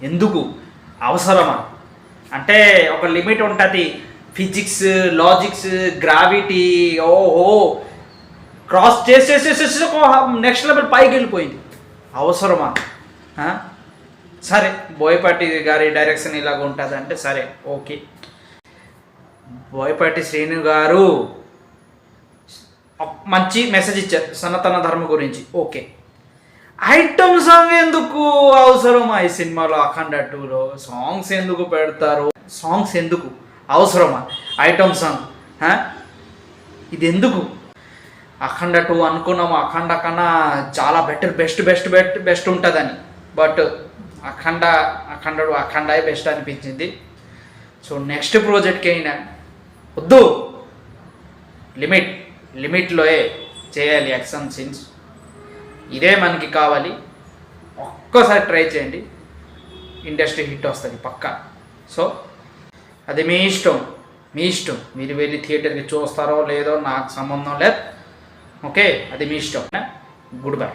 ఎందుకు అవసరమా? అంటే ఒక లిమిట్ ఉంటుంది. ఫిజిక్స్, లాజిక్స్, గ్రావిటీ ఓహో క్రాస్ చేసేసేసేసి ఒక నెక్స్ట్ లెవెల్ పైకి వెళ్ళిపోయింది. అవసరమా? సరే, బోయపాటి గారి డైరెక్షన్ ఇలాగ ఉంటుంది అంటే సరే ఓకే. బోయపాటి శ్రీను గారు మంచి మెసేజ్ ఇచ్చారు సనాతన ధర్మం గురించి, ఓకే. ఐటమ్ సాంగ్ ఎందుకు అవసరమా ఈ సినిమాలో? అఖండ 2లో సాంగ్స్ ఎందుకు పెడతారు? సాంగ్స్ ఎందుకు అవసరమా? ఐటమ్ సాంగ్ ఇది ఎందుకు? అఖండ 2 అనుకున్నాము అఖండ కన్నా చాలా బెటర్, బెస్ట్ ఉంటుందని. బట్ అఖండ బెస్ట్ అనిపించింది. సో నెక్స్ట్ ప్రాజెక్ట్కి అయినా వద్దు, లిమిట్లో చేయాలి యాక్షన్ సీన్స్. ఇదే మనకి కావాలి. ఒక్కసారి ట్రై చేయండి, ఇండస్ట్రీ హిట్ వస్తుంది పక్కా. సో అది మీ ఇష్టం. మీరు వెళ్ళి థియేటర్కి చూస్తారో లేదో నాకు సంబంధం లేదు, ఓకే? అది మీ ఇష్టం. Good bye.